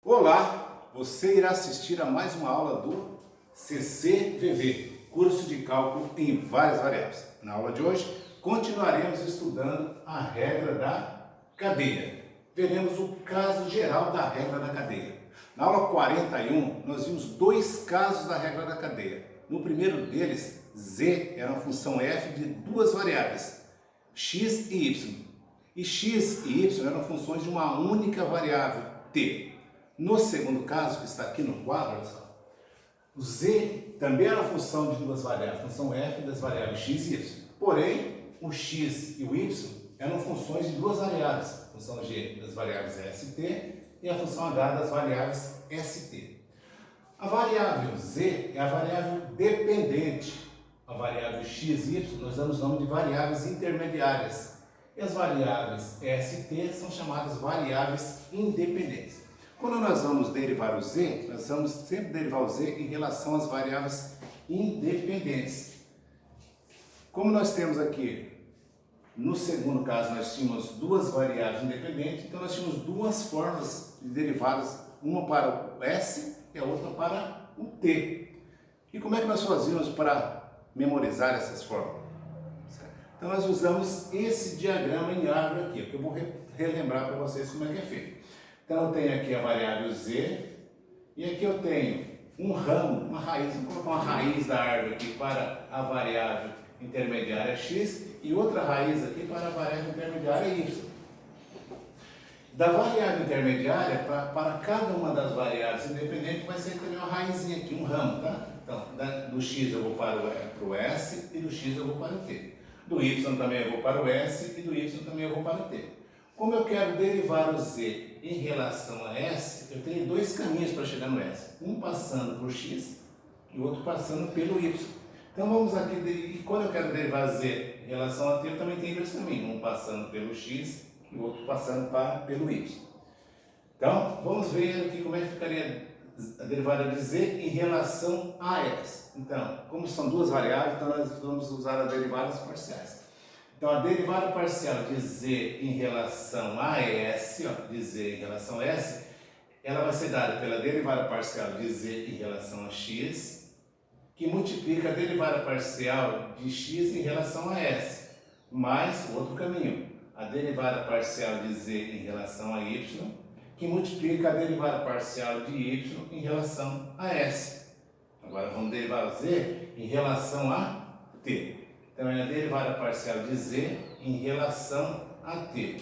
Olá, você irá assistir a mais uma aula do CCVV, curso de cálculo em várias variáveis. Na aula de hoje, continuaremos estudando a regra da cadeia. Veremos o caso geral da regra da cadeia. Na aula 41, nós vimos dois casos da regra da cadeia. No primeiro deles, z era uma função f de duas variáveis, x e y. E x e y eram funções de uma única variável, t. No segundo caso, que está aqui no quadro, olha só, o z também era função de duas variáveis, função f das variáveis x e y. Porém, o x e o y eram funções de duas variáveis, a função g das variáveis st e a função h das variáveis st. A variável z é a variável dependente. A variável x e y nós damos nome de variáveis intermediárias. E as variáveis st são chamadas variáveis independentes. Quando nós vamos derivar o z, nós vamos sempre derivar o z em relação às variáveis independentes. Como nós temos aqui, no segundo caso, nós tínhamos duas variáveis independentes, então nós tínhamos duas formas de derivadas, uma para o s e a outra para o t. E como é que nós fazíamos para memorizar essas fórmulas? Então nós usamos esse diagrama em árvore aqui, que eu vou relembrar para vocês como é que é feito. Então eu tenho aqui a variável z, e aqui eu tenho um ramo, uma raiz, vou colocar uma raiz da árvore aqui para a variável intermediária x e outra raiz aqui para a variável intermediária y. Da variável intermediária, para cada uma das variáveis independentes, vai ser também uma raizinha aqui, um ramo, tá? Então, do x eu vou para o s e do x eu vou para o t. Do y também eu vou para o s e do y também eu vou para o t. Como eu quero derivar o z em relação a s, eu tenho dois caminhos para chegar no s. Um passando por x e o outro passando pelo y. Então vamos aqui, e quando eu quero derivar z em relação a t, eu também tenho dois caminhos. Um passando pelo x e o outro passando pelo y. Então vamos ver aqui como é que ficaria a derivada de z em relação a s. Então, como são duas variáveis, então nós vamos usar as derivadas parciais. Então, a derivada parcial de z em relação a s, de z em relação a s, ela vai ser dada pela derivada parcial de z em relação a x, que multiplica a derivada parcial de x em relação a s, mais o outro caminho, a derivada parcial de z em relação a y, que multiplica a derivada parcial de y em relação a s. Agora vamos derivar o z em relação a t. Então, é a derivada parcial de z em relação a t.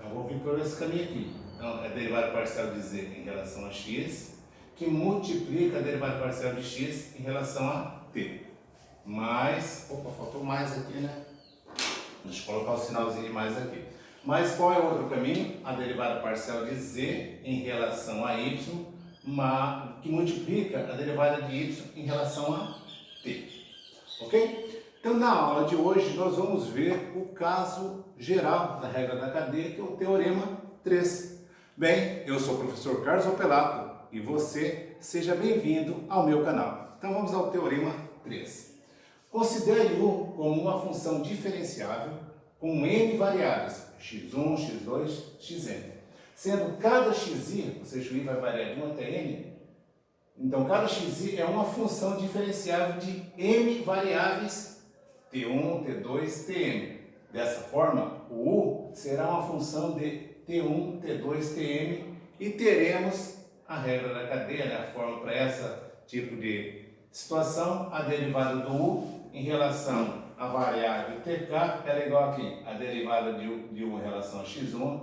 Eu vou vir por esse caminho aqui. Então, é a derivada parcial de z em relação a x, que multiplica a derivada parcial de x em relação a t. Mais, opa, faltou mais aqui, né? Deixa eu colocar o sinalzinho de mais aqui. Mas qual é o outro caminho? A derivada parcial de z em relação a y, que multiplica a derivada de y em relação a t. Ok? Então, na aula de hoje, nós vamos ver o caso geral da regra da cadeia, que é o Teorema 3. Bem, eu sou o professor Carlos Opelato e você seja bem-vindo ao meu canal. Então, vamos ao Teorema 3. Considere U como uma função diferenciável com n variáveis, x1, x2, xn. Sendo cada xi, ou seja, o i vai variar de 1 até n, então cada xi é uma função diferenciável de m variáveis t1, t2, tm. Dessa forma, o u será uma função de t1, t2, tm e teremos a regra da cadeia, né? A forma para esse tipo de situação, a derivada do u em relação à variável tk, ela é igual aqui, a derivada de u em relação a x1,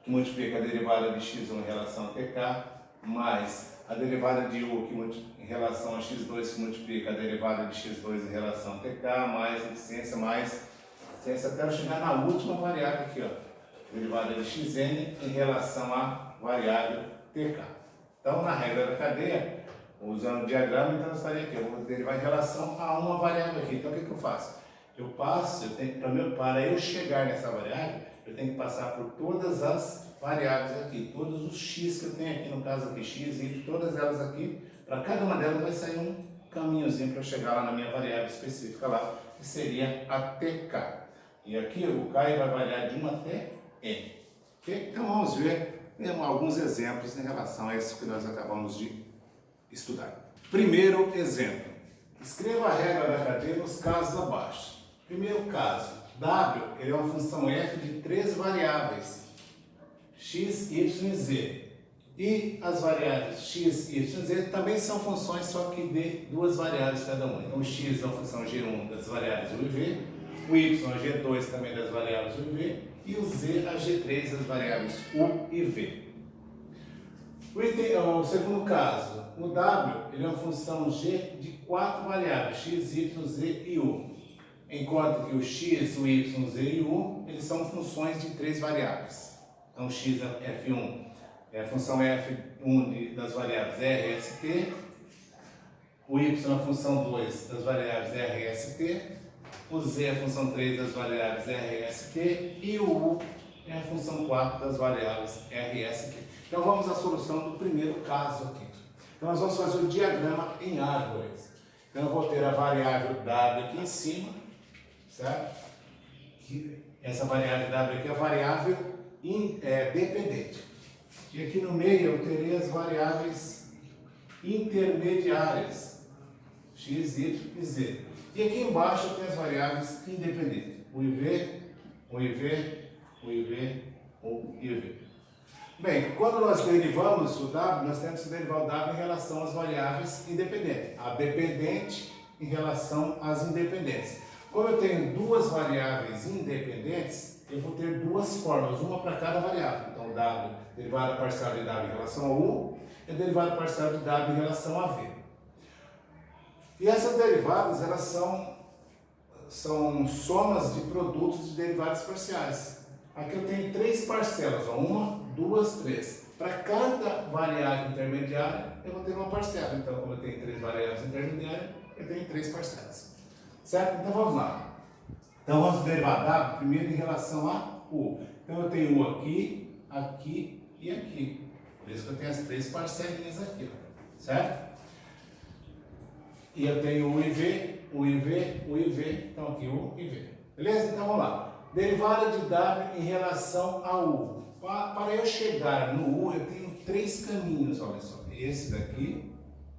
que multiplica a derivada de x1 em relação a tk, mais a derivada de u em relação a x2 que multiplica a derivada de x2 em relação a tk, mais licença até eu chegar na última variável aqui, derivada de xn em relação à variável tk. Então, na regra da cadeia, usando o diagrama, então eu estaria aqui, eu vou derivar em relação a uma variável aqui. Então, o que eu faço? Para eu chegar nessa variável, eu tenho que passar por todas as variáveis aqui, todos os x que eu tenho aqui, no caso aqui, x, y, todas elas aqui, para cada uma delas vai sair um caminhozinho para eu chegar lá na minha variável específica lá, que seria a tk. E aqui o k vai variar de 1 até n. Okay? Então vamos ver alguns exemplos em relação a isso que nós acabamos de estudar. Primeiro exemplo. Escreva a regra da cadeia nos casos abaixo. Primeiro caso, W ele é uma função f de 3 variáveis, x, y e z. E as variáveis x, y e z também são funções, só que de 2 variáveis cada uma. Então o x é uma função G1 das variáveis u e v, o y é G2 também das variáveis u e v, e o z é G3 das variáveis u e v. O segundo caso, o w ele é uma função g de 4 variáveis, x, y, z e u. Enquanto que o x, o y, o z e o u, eles são funções de 3 variáveis. Então o x é f1, é a função f1 das variáveis r, s, t. O y é a função 2 das variáveis r, s, t. O z é a função 3 das variáveis r, s, t. E o u é a função 4 das variáveis r, s, t. Então vamos à solução do primeiro caso aqui. Então nós vamos fazer o diagrama em árvores. Então eu vou ter a variável w aqui em cima, certo? Essa variável w aqui é a variável dependente. E aqui no meio eu terei as variáveis intermediárias, x, y e z. E aqui embaixo eu tenho as variáveis independentes, u e v, u e v, u e v, u e v. Bem, quando nós derivamos o w, nós temos que derivar o w em relação às variáveis independentes. A dependente em relação às independentes. Como eu tenho 2 variáveis independentes, eu vou ter 2 fórmulas, uma para cada variável. Então, w, derivada parcial de w em relação a u, e derivada parcial de w em relação a v. E essas derivadas, elas são somas de produtos de derivadas parciais. Aqui eu tenho 3 parcelas, ó, 1, 2, 3. Para cada variável intermediária, eu vou ter uma parcela. Então, como eu tenho 3 variáveis intermediárias, eu tenho 3 parcelas. Certo? Então, vamos lá. Então, vamos derivar W primeiro em relação a U. Então, eu tenho U aqui, aqui e aqui. Por isso que eu tenho as 3 parcelinhas aqui. Ó. Certo? E eu tenho U e V, U e V, U e V. Então, aqui U e V. Beleza? Então, vamos lá. Derivada de W em relação a U. Para eu chegar no U, eu tenho 3 caminhos, olha só. Esse daqui,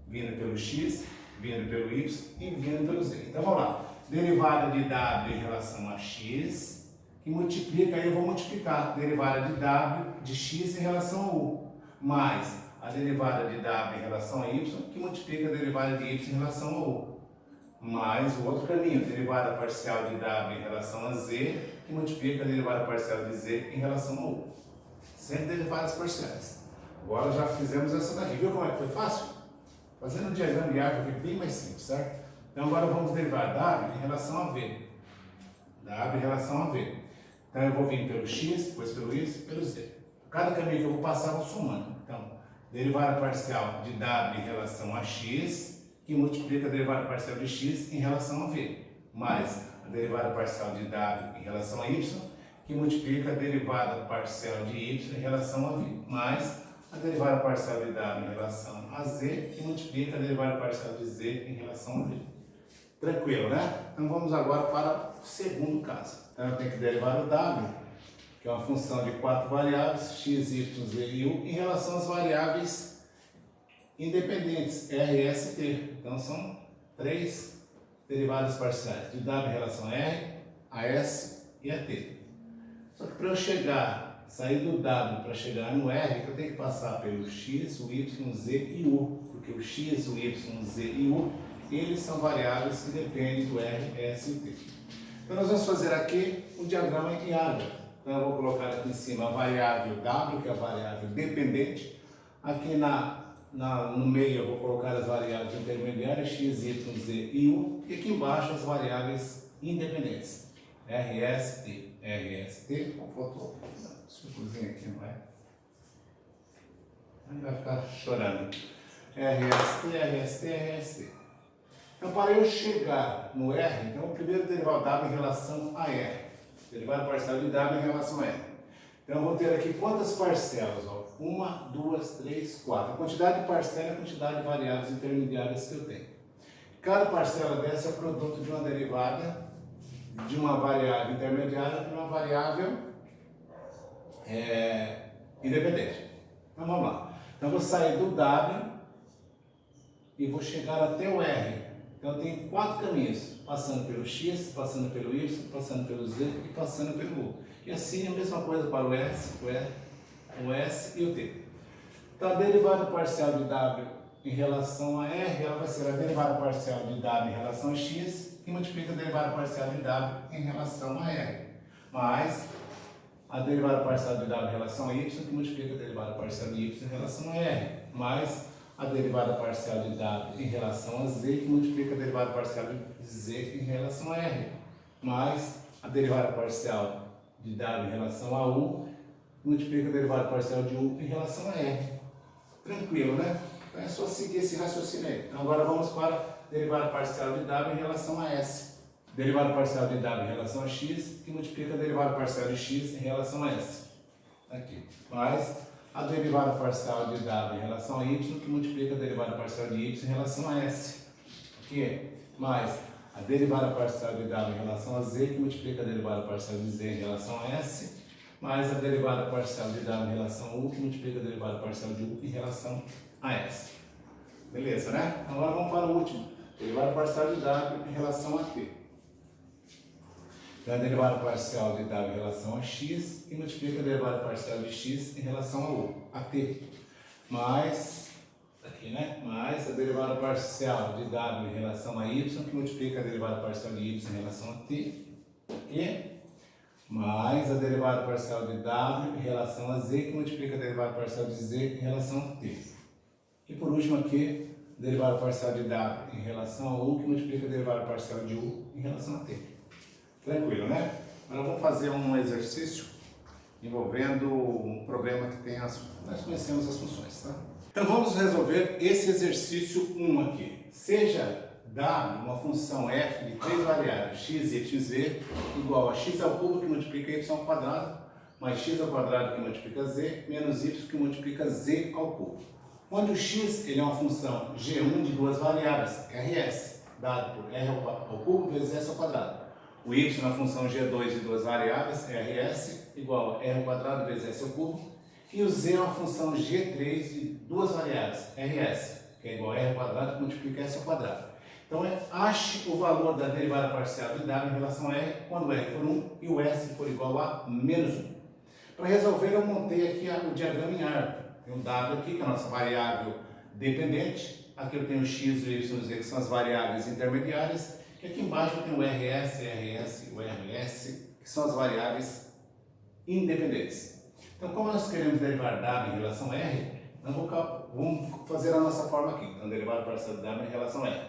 vindo pelo X, vindo pelo Y e vindo pelo Z. Então, vamos lá. Derivada de W em relação a X, que multiplica, aí eu vou multiplicar. Derivada de W de X em relação a U, mais a derivada de W em relação a Y, que multiplica a derivada de Y em relação a U. Mais o outro caminho, derivada parcial de W em relação a Z, que multiplica a derivada parcial de Z em relação a U. Sempre derivadas parciais. Agora já fizemos essa daqui. Viu como é que foi fácil? Fazendo o diagrama de árvore aqui bem mais simples, certo? Então agora vamos derivar W em relação a V. W em relação a V. Então eu vou vir pelo X, depois pelo Y e pelo Z. Cada caminho que eu vou passar, eu vou somando. Então, derivada parcial de W em relação a X, que multiplica a derivada parcial de X em relação a V. Mais a derivada parcial de W em relação a Y, que multiplica a derivada parcial de Y em relação a V. Mais a derivada parcial de W em relação a Z, que multiplica a derivada parcial de Z em relação a V. Tranquilo, né? Então vamos agora para o segundo caso. Então eu tenho que derivar o W, que é uma função de 4 variáveis, x, y, z e u, em relação às variáveis independentes, r, s e t. Então são 3 derivadas parciais, de W em relação a R, a S e a T. Só que para eu sair do W para chegar no R, eu tenho que passar pelo x, o y, z e u, porque o x, o y, z e u, eles são variáveis que dependem do R, S e T. Então nós vamos fazer aqui um diagrama em árvore. Então eu vou colocar aqui em cima a variável W, que é a variável dependente. Aqui no meio eu vou colocar as variáveis intermediárias, x, y, z e u. E aqui embaixo as variáveis independentes, R, S, T. R, S, T. Faltou um círculozinho aqui, não é? Aí vai ficar chorando. R, S, T, R, S, T, R, S, T. Então, para eu chegar no R, então, o primeiro derivar o W em relação a R. Derivada parcial de W em relação a R. Então, eu vou ter aqui quantas parcelas? 1, 2, 3, 4. A quantidade de parcela é a quantidade de variáveis intermediárias que eu tenho. Cada parcela dessa é produto de uma derivada de uma variável intermediária para uma variável independente. Então vamos lá. Então eu vou sair do W e vou chegar até o R. Então eu tenho 4 caminhos, passando pelo X, passando pelo Y, passando pelo Z e passando pelo U. E assim a mesma coisa para o S, o S e o T. Então a derivada parcial de W em relação a R, ela vai ser a derivada parcial de W em relação a X, que multiplica a derivada parcial de W em relação a R, mais a derivada parcial de W em relação a Y, que multiplica a derivada parcial de Y em relação a R, mais a derivada parcial de W em relação a Z, que multiplica a derivada parcial de Z em relação a R, mais a derivada parcial de W em relação a U, que multiplica a derivada parcial de U em relação a R. Tranquilo, né? Então é só seguir esse raciocínio aí. Então agora vamos para a derivada parcial de W em relação a S. Derivada parcial de W em relação a X, que multiplica a derivada parcial de X em relação a S. Aqui. Mais a derivada parcial de W em relação a Y, que multiplica a derivada parcial de Y em relação a S. Aqui. Mais a derivada parcial de W em relação a Z, que multiplica a derivada parcial de Z em relação a S. Mais a derivada parcial de W em relação a U, que multiplica a derivada parcial de U em relação a S. Beleza, né? Agora vamos para o último. Derivada parcial de W em relação a T. Então, a derivada parcial de W em relação a X, que multiplica a derivada parcial de X em relação a U, a T. Mais, aqui, né? Mais a derivada parcial de W em relação a Y, que multiplica a derivada parcial de Y em relação a T. E mais a derivada parcial de W em relação a Z, que multiplica a derivada parcial de Z em relação a T. E por último aqui, derivada parcial de W em relação a U, que multiplica a derivada parcial de U em relação a T. Tranquilo, né? Agora vamos fazer um exercício envolvendo um problema que tem nós conhecemos as funções, tá? Então vamos resolver esse exercício 1 aqui. Seja W uma função f de 3 variáveis x, y, z igual a x ao cubo que multiplica y ao quadrado, mais x ao quadrado que multiplica z, menos y que multiplica z ao cubo. Onde o x ele é uma função g1 de 2 variáveis, rs, dado por r ao cubo vezes s ao quadrado. O y é uma função g2 de 2 variáveis, rs, igual a r ao quadrado vezes s ao cubo. E o z é uma função g3 de 2 variáveis, rs, que é igual a r ao quadrado que multiplica s ao quadrado. Então, ache o valor da derivada parcial de w em relação a r quando r for 1 e o s for igual a menos 1. Para resolver, eu montei aqui o diagrama em árvore. Tem um w aqui, que é a nossa variável dependente. Aqui eu tenho o x, o y e o z, que são as variáveis intermediárias. E aqui embaixo eu tenho o rs, o rs, que são as variáveis independentes. Então, como nós queremos derivar w em relação a r, nós vamos fazer a nossa forma aqui. Então, derivada parcial de w em relação a r.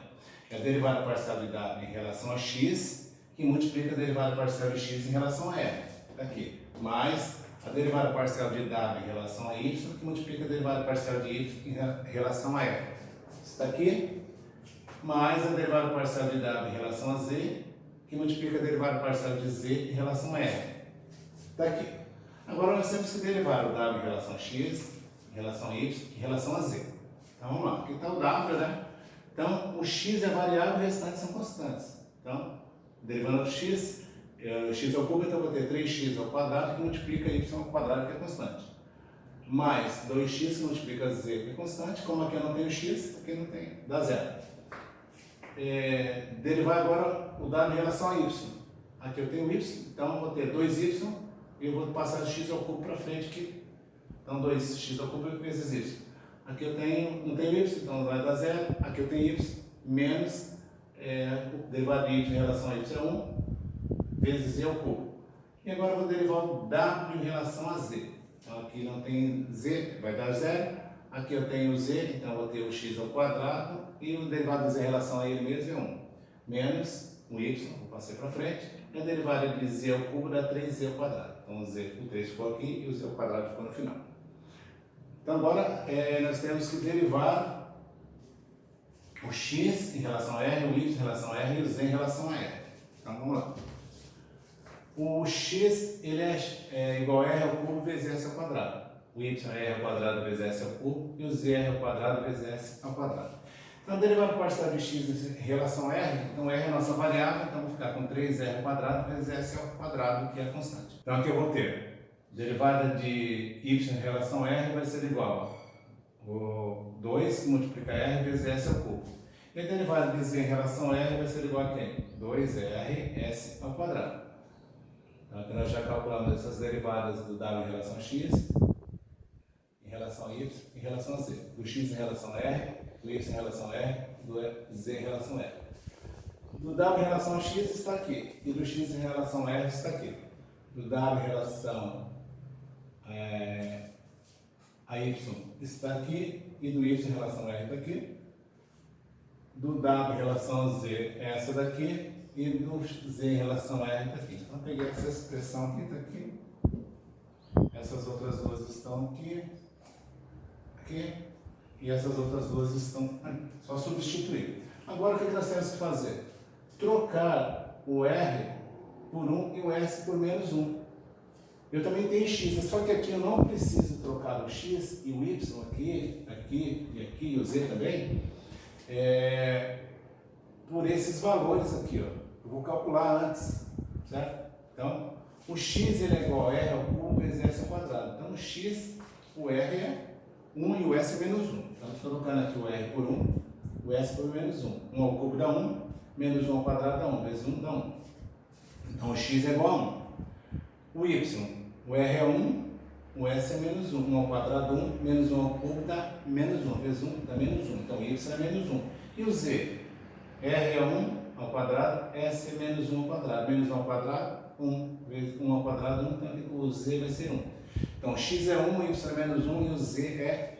É a derivada parcial de w em relação a x, que multiplica a derivada parcial de x em relação a r. Aqui. Mais a derivada parcial de w em relação a y, que multiplica a derivada parcial de y em relação a r. Isso daqui. Mais a derivada parcial de w em relação a z, que multiplica a derivada parcial de z em relação a r. Daqui. Agora nós temos que derivar o w em relação a x, em relação a y, em relação a z. Então vamos lá. Aqui está o w, né? Então o x é variável e os restantes são constantes. Então, derivando do x ao cubo, então eu vou ter 3x ao quadrado que multiplica y ao quadrado, que é constante. Mais 2x que multiplica z, que é constante. Como aqui eu não tenho x, aqui não tem, dá zero. Derivar agora o w em relação a y. Aqui eu tenho y, então eu vou ter 2y e eu vou passar de x ao cubo para frente aqui. Então 2x ao cubo vezes y. Aqui eu não tenho y, então vai dar zero. Aqui eu tenho y menos o derivado de y em relação a y é 1 vezes z ao cubo. E agora eu vou derivar o w em relação a z. Então aqui não tem z, vai dar zero. Aqui eu tenho z, então eu vou ter o x ao quadrado e o derivado de z em relação a ele mesmo é 1. Menos o y, vou passar para frente, e a derivada de z ao cubo dá 3z ao quadrado. Então o 3 ficou aqui e o z ao quadrado ficou no final. Então agora nós temos que derivar o x em relação a r, o y em relação a r e o z em relação a r. Então vamos lá. O x ele é igual a r ao cubo vezes s ao quadrado. O y é r ao quadrado vezes s ao cubo e o z é r ao quadrado vezes s ao quadrado. Então a derivada parcial de x em relação a r, então r é a nossa variável, então vou ficar com 3r ao quadrado vezes s ao quadrado, que é a constante. Então aqui eu vou ter derivada de y em relação a r vai ser igual a 2 que multiplica r vezes s ao cubo. E a derivada de z em relação a r vai ser igual a quem? 2rs ao quadrado. Então aqui nós já calculamos essas derivadas do w em relação a x, em relação a y, em relação a z. Do x em relação a r, do y em relação a r, do z em relação a r. Do w em relação a x está aqui, e do x em relação a r está aqui. Do w em relação a y está aqui, e do y em relação a r está aqui. Do w em relação a z é essa daqui, e do z em relação a r está aqui. Então, peguei essa expressão aqui, está aqui. Essas outras duas estão aqui, aqui, e essas outras duas estão aqui. Só substituir. Agora, o que nós temos que fazer? Trocar o r por 1 e o s por menos 1. Eu também tenho x, só que aqui eu não preciso trocar o x e o y aqui, aqui e aqui, e o z também, por esses valores aqui, ó. Eu vou calcular antes, certo? Então, o x ele é igual a r ao cubo vezes s ao quadrado. Então, o x, o r é 1 e o s é menos 1. Então, estou colocando aqui o r por 1, o s por menos 1. 1 ao cubo dá 1, menos 1 ao quadrado dá 1, vezes 1 dá 1. Então, o x é igual a 1. O y, o r é 1, o s é menos 1. 1 ao quadrado 1, menos 1 ao cubo dá menos 1, vezes 1 dá menos 1. Então, y é menos 1. E o z? R é 1 ao quadrado, S é menos 1 ao quadrado. Menos 1 ao quadrado, 1 vezes 1 ao quadrado, 1. Então, o z vai ser 1. Então, x é 1, y é menos 1 e o z é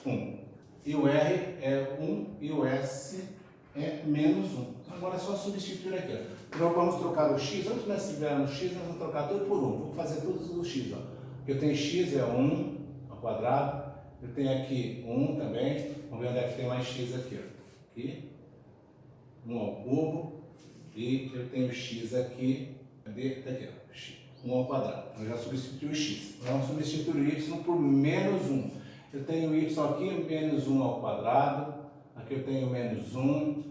1. E o R é 1 e o S é menos 1. Então, agora é só substituir aqui. Ó. Então, vamos trocar o x. Onde nós tivermos x, nós vamos trocar tudo por 1. Vou fazer tudo do x. Ó. Eu tenho x é 1 ao quadrado. Eu tenho aqui 1 também. Vamos ver onde é que tem mais x aqui. Ó. Aqui. 1 ao cubo, e eu tenho x aqui, cadê? Tá aqui, ó, 1 ao quadrado. Eu já substituí o x. Vamos substituir o y por menos 1. Eu tenho y aqui, menos 1 ao quadrado. Aqui eu tenho menos 1.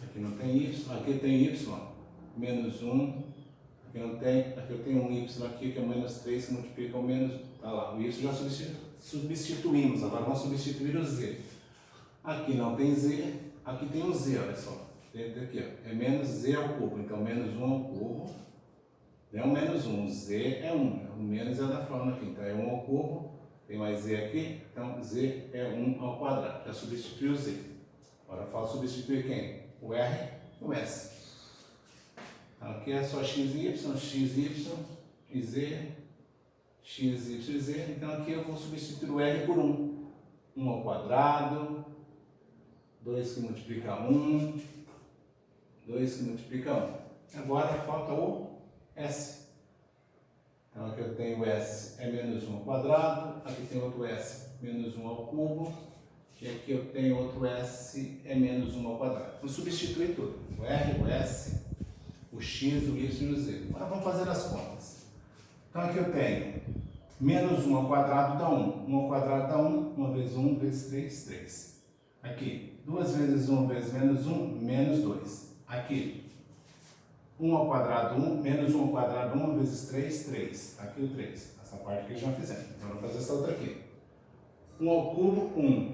Aqui não tem y. Aqui eu tenho y, ó, menos 1. Aqui não tem. Aqui eu tenho um y aqui, que é menos 3, que multiplica com menos. Tá lá, o y já substituímos. Agora vamos substituir o z. Aqui não tem z. Aqui tem um z, olha só. Aqui, ó, é menos z ao cubo. Então, menos 1 ao cubo é um menos 1. Z é 1. O menos é da forma aqui. Então, é 1 ao cubo. Tem mais z aqui. Então, z é 1 ao quadrado. Já substitui o z. Agora, falta substituir quem? O r e o s. Então, aqui é só x e y e z. X, y e z. Então, aqui eu vou substituir o r por 1. 1 ao quadrado. 2 que multiplica 1, 2 que multiplica 1. Agora falta o s. Então aqui eu tenho o s é menos 1 ao quadrado, aqui tem outro s menos 1 ao cubo, e aqui eu tenho outro s é menos 1 ao quadrado. Vou substituir tudo, o r, o s, o x, o y e o z. Agora vamos fazer as contas. Então aqui eu tenho menos 1 ao quadrado dá 1, 1 ao quadrado dá 1, 1 vezes 1 vezes 3, 3. Aqui, 2 vezes 1 vezes menos 1, menos 2. Aqui, 1 ao quadrado 1, menos 1 ao quadrado 1 vezes 3, 3. Aqui o 3. Essa parte aqui já fizemos. Então, vamos fazer essa outra aqui. 1 ao cubo, 1.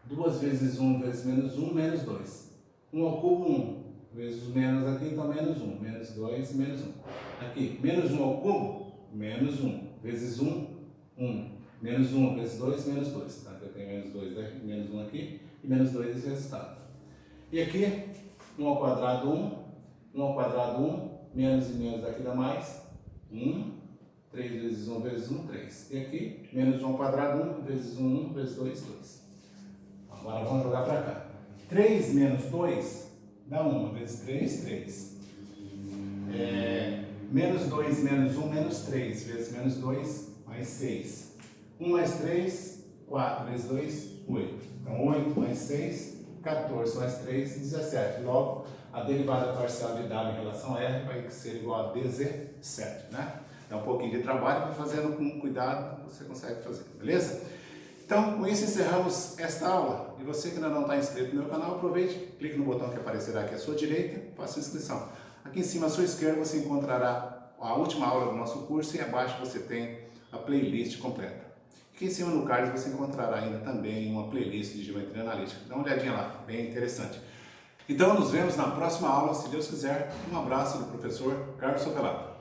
2 vezes 1 vezes menos 1, menos 2. 1 ao cubo, 1. Vezes o menos aqui, então menos 1. Menos 2, menos 1. Aqui, menos 1 ao cubo, menos 1. Vezes 1, 1. Menos 1 vezes 2, menos 2. Tá? Eu tenho menos 2 aqui, menos 1 aqui. E menos 2 esse resultado. E aqui, 1 ao quadrado 1, 1 ao quadrado 1, menos e menos daqui dá mais, 1, 3 vezes 1 vezes 1, 3. E aqui, menos 1 ao quadrado 1, vezes 1, 1, vezes 2, 2. Agora vamos jogar para cá. 3 menos 2 dá 1, vezes 3, 3. Menos 2 menos 1, menos 3, vezes menos 2, mais 6. 1 mais 3, 4 vezes 2, 8. Então, 8 mais 6, 14 mais 3, 17. Logo, a derivada parcial de W em relação a R vai ser igual a DZ7, né? Dá um pouquinho de trabalho, mas fazendo com cuidado, você consegue fazer, beleza? Então, com isso encerramos esta aula. E você que ainda não está inscrito no meu canal, aproveite, clique no botão que aparecerá aqui à sua direita, faça a inscrição. Aqui em cima à sua esquerda você encontrará a última aula do nosso curso e abaixo você tem a playlist completa. Aqui em cima no card você encontrará ainda também uma playlist de geometria analítica. Dá uma olhadinha lá, bem interessante. Então nos vemos na próxima aula, se Deus quiser. Um abraço do professor Carlos Sotelato.